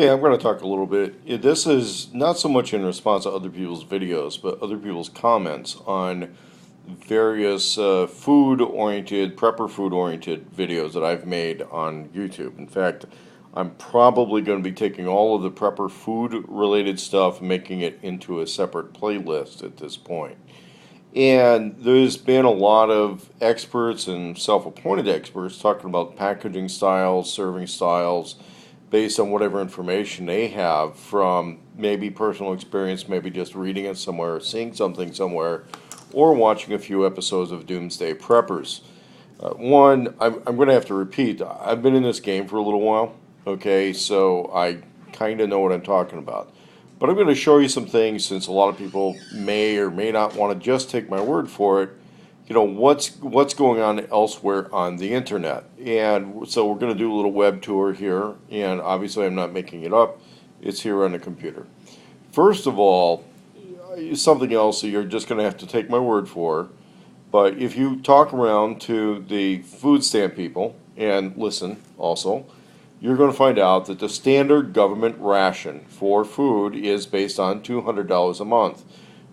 Hey, I'm going to talk a little bit. This is not so much in response to other people's videos, but other people's comments on various food-oriented, prepper food-oriented videos that I've made on YouTube. In fact, I'm probably going to be taking all of the prepper food-related stuff and making it into a separate playlist at this point. And there's been a lot of experts and self-appointed experts talking about packaging styles, serving styles, based on whatever information they have from maybe personal experience, maybe just reading it somewhere, seeing something somewhere, or watching a few episodes of Doomsday Preppers. One, I'm going to have to repeat, I've been in this game for a little while, okay, so I kind of know what I'm talking about. But I'm going to show you some things since a lot of people may or may not want to just take my word for it. You know, what's going on elsewhere on the internet. And so we're going to do a little web tour here, and obviously I'm not making it up. It's here on the computer. First of all, something else that you're just going to have to take my word for, but if you talk around to the food stamp people and listen also, you're going to find out that the standard government ration for food is based on $200 a month.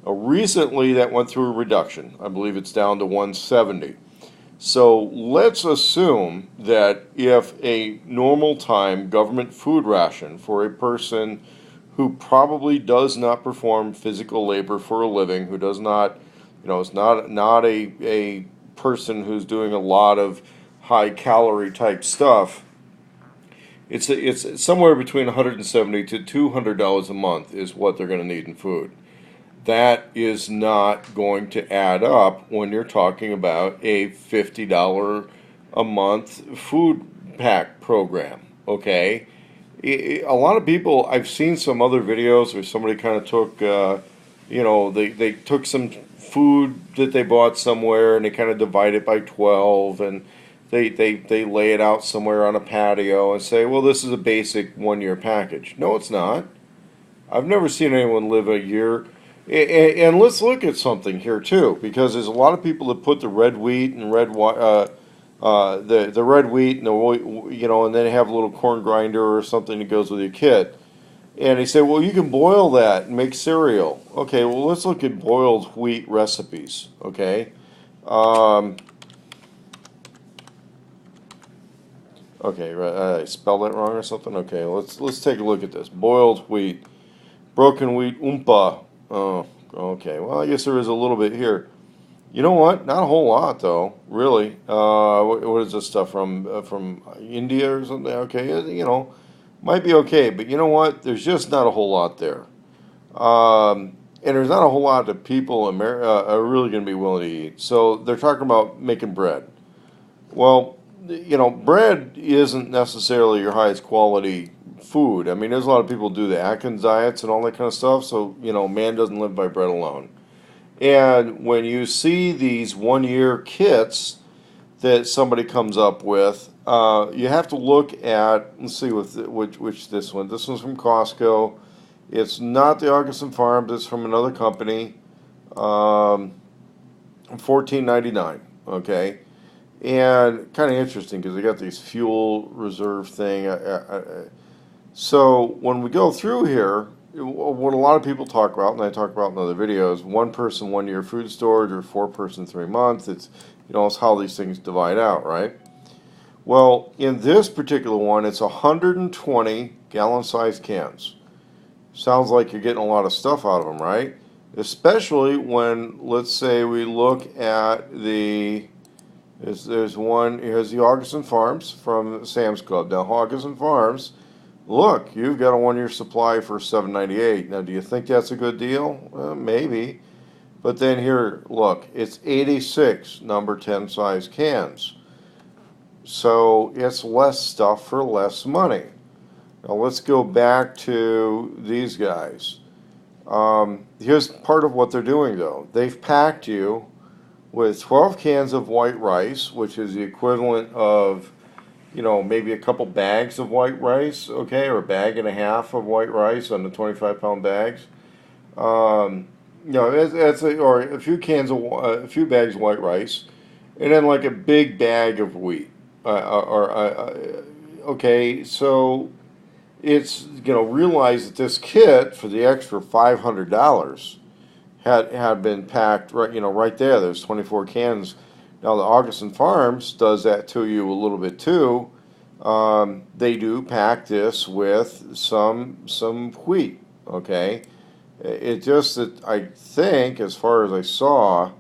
Recently, that went through a reduction. I believe it's down to 170. So let's assume that if a normal time government food ration for a person who probably does not perform physical labor for a living, who does not, is not a person who's doing a lot of high calorie type stuff, it's somewhere between 170 to $200 a month is what they're going to need in food. That is not going to add up when you're talking about a $50 a month food pack program, okay? A lot of people, I've seen some other videos where somebody kind of took, they took some food that they bought somewhere and they kind of divide it by 12 and they lay it out somewhere on a patio and say, well, this is a basic 1 year package. No, it's not. I've never seen anyone live a year. And let's look at something here too, because there's a lot of people that put the red wheat and the red wheat and and then they have a little corn grinder or something that goes with your kit, and they say, well, you can boil that and make cereal. Okay, well, let's look at boiled wheat recipes. Okay, I spelled that wrong or something. Okay, let's take a look at this boiled wheat, broken wheat, oompa. Oh, okay. Well, I guess there is a little bit here. You know what? Not a whole lot, though. Really. What is this stuff from India or something? Okay, might be okay, but you know what? There's just not a whole lot there. And there's not a whole lot that people are really going to be willing to eat. So they're talking about making bread. Well, bread isn't necessarily your highest quality food. I mean, there's a lot of people who do the Atkins diets and all that kind of stuff. So, man doesn't live by bread alone. And when you see these 1 year kits that somebody comes up with, you have to look at, let's see which this one. This one's from Costco. It's not the Artisan Farms. It's from another company. $14.99. Okay. And kind of interesting because they got these fuel reserve thing. So when we go through here, what a lot of people talk about, and I talk about in other videos, 1 person 1 year food storage or 4 person 3 months. It's how these things divide out, right? Well, in this particular one, it's 120 gallon sized cans. Sounds like you're getting a lot of stuff out of them, right? Especially when, let's say, we look at there's one, here's the Artisan Farms from Sam's Club. Now, Artisan Farms, look, you've got a 1 year supply for $7.98. Now, do you think that's a good deal? Maybe. But then here, look, it's 86 number 10 size cans. So it's less stuff for less money. Now, let's go back to these guys. Here's part of what they're doing, though. They've packed you with 12 cans of white rice, which is the equivalent of, maybe a couple bags of white rice, okay, or a bag and a half of white rice on the 25-pound bags. Or a few a few bags of white rice, and then like a big bag of wheat. Okay, so it's, realize that this kit for the extra $500 had been packed right, right there. There's 24 cans. Now the Artisan Farms does that to you a little bit too. They do pack this with some wheat. Okay, it just that I think, as far as I saw,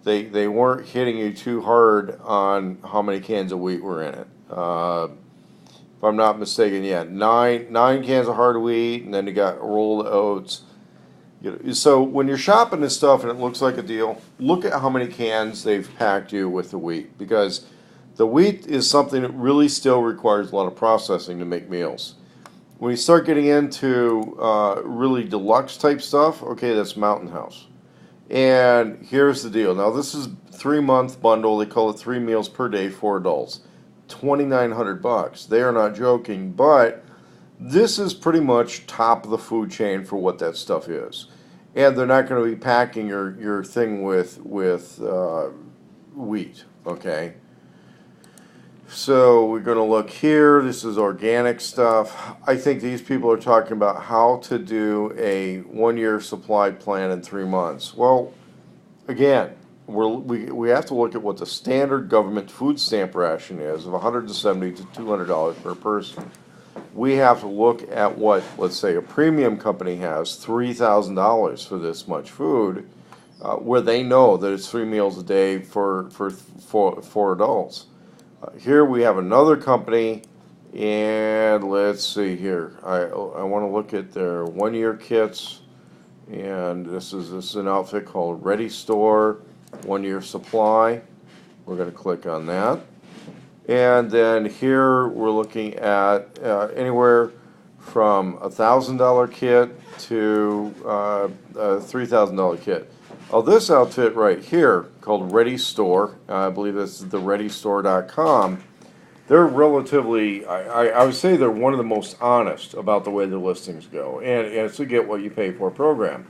they weren't hitting you too hard on how many cans of wheat were in it. If I'm not mistaken, yeah, nine cans of hard wheat, and then you got a roll of oats. So when you're shopping this stuff and it looks like a deal, look at how many cans they've packed you with the wheat, because the wheat is something that really still requires a lot of processing to make meals. When you start getting into really deluxe type stuff, okay, that's Mountain House. And here's the deal. Now this is 3-month bundle. They call it 3 meals per day for adults. $2,900. They are not joking, but this is pretty much top of the food chain for what that stuff is. And they're not going to be packing your thing with wheat, okay? So we're going to look here. This is organic stuff. I think these people are talking about how to do a 1-year supply plan in 3 months. Well, again, we have to look at what the standard government food stamp ration is of $170 to $200 per person. We have to look at what, let's say, a premium company has, $3,000 for this much food, where they know that it's 3 meals a day for adults. Here we have another company, and let's see here. I want to look at their 1-year kits, and this is an outfit called Ready Store 1-year supply. We're going to click on that. And then here we're looking at anywhere from $1,000 kit to a $3,000 kit. Oh, this outfit right here called Ready Store, I believe this is the ReadyStore.com. They're relatively, I would say they're one of the most honest about the way the listings go, and it's a get what you pay for program.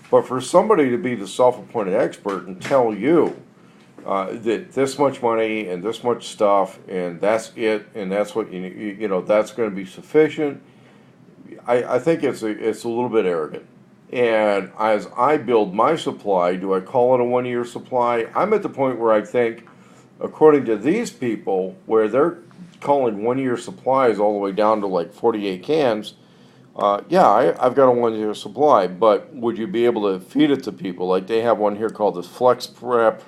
But for somebody to be the self-appointed expert and tell you that this much money and this much stuff and that's it and that's what that's going to be sufficient, I think it's a little bit arrogant. And as I build my supply, do I call it a 1-year supply? I'm at the point where I think, according to these people, where they're calling 1-year supplies all the way down to like 48 cans, yeah, I've got a 1-year supply, but would you be able to feed it to people? Like they have one here called the Flex Prep.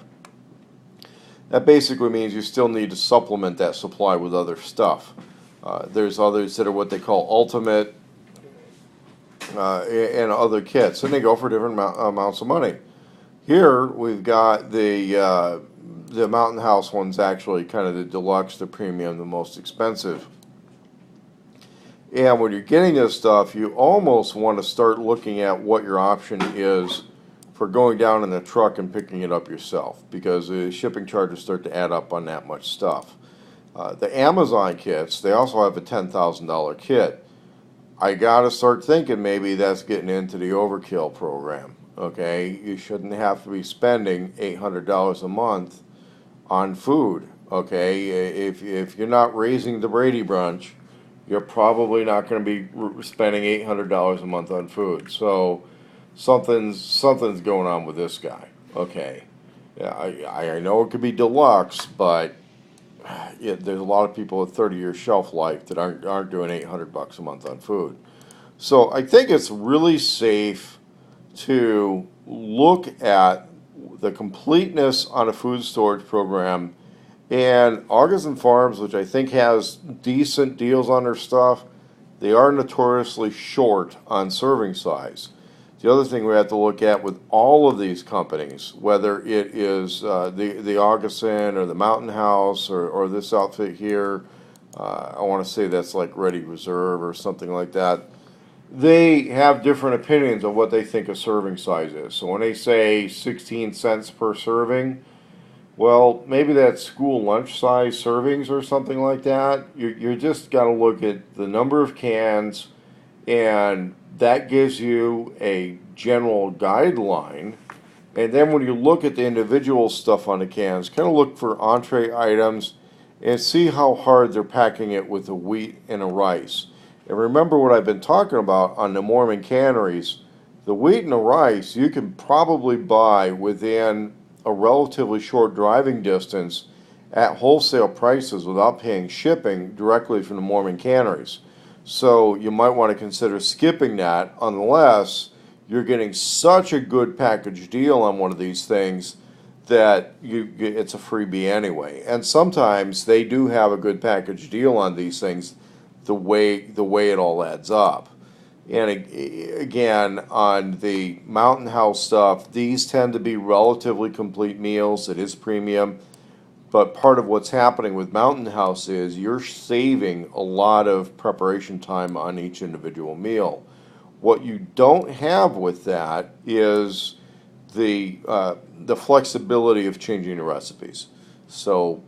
That basically means you still need to supplement that supply with other stuff. There's others that are what they call Ultimate and other kits, and they go for different amounts of money. Here we've got the Mountain House one's actually kind of the deluxe, the premium, the most expensive. And when you're getting this stuff, you almost want to start looking at what your option is for going down in the truck and picking it up yourself, because the shipping charges start to add up on that much stuff. The Amazon kits, they also have a $10,000 kit. I got to start thinking maybe that's getting into the overkill program. Okay, you shouldn't have to be spending $800 a month on food. Okay, if you're not raising the Brady Brunch, you're probably not going to be spending $800 a month on food. So something's going on with this guy. Okay, yeah, I know it could be deluxe, but there's a lot of people with 30-year shelf life that aren't doing $800 a month on food. So I think it's really safe to look at the completeness on a food storage program. And Artisan Farms, which I think has decent deals on their stuff, they are notoriously short on serving size. The other thing we have to look at with all of these companies, whether it is the Artisan or the Mountain House or this outfit here, I want to say that's like Ready Reserve or something like that, they have different opinions of what they think a serving size is. So when they say 16 cents per serving, well, maybe that's school lunch size servings or something like that. You just got to look at the number of cans, and that gives you a general guideline. And then when you look at the individual stuff on the cans, kind of look for entree items and see how hard they're packing it with the wheat and the rice. And remember what I've been talking about on the Mormon canneries. The wheat and the rice you can probably buy within a relatively short driving distance at wholesale prices without paying shipping directly from the Mormon canneries. So you might want to consider skipping that unless you're getting such a good package deal on one of these things that it's a freebie anyway. And sometimes they do have a good package deal on these things the way it all adds up. And again, on the Mountain House stuff, these tend to be relatively complete meals. It is premium. But part of what's happening with Mountain House is you're saving a lot of preparation time on each individual meal. What you don't have with that is the flexibility of changing the recipes. So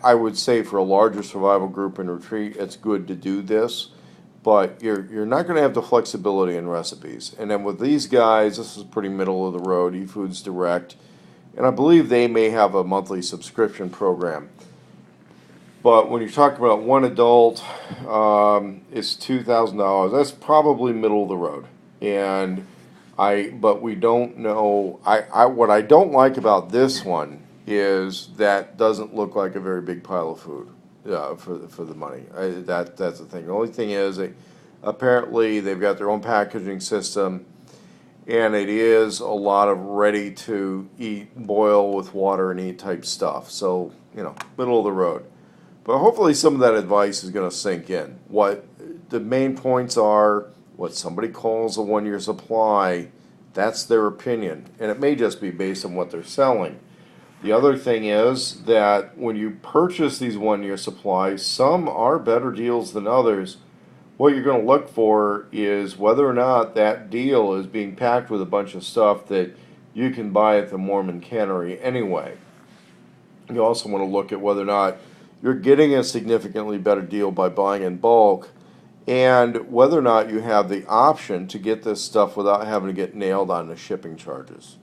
I would say for a larger survival group and retreat, it's good to do this, but you're not going to have the flexibility in recipes. And then with these guys, this is pretty middle of the road, eFoods Direct, and I believe they may have a monthly subscription program. But when you talk about one adult, it's $2,000. That's probably middle of the road. And but we don't know. What I don't like about this one is that doesn't look like a very big pile of food for the money. That's the thing. The only thing is, apparently they've got their own packaging system. And it is a lot of ready to eat, boil with water and eat type stuff. So, middle of the road. But hopefully some of that advice is going to sink in. What the main points are, what somebody calls a 1-year supply, that's their opinion. And it may just be based on what they're selling. The other thing is that when you purchase these 1-year supplies, some are better deals than others. What you're going to look for is whether or not that deal is being packed with a bunch of stuff that you can buy at the Mormon cannery anyway. You also want to look at whether or not you're getting a significantly better deal by buying in bulk, and whether or not you have the option to get this stuff without having to get nailed on the shipping charges.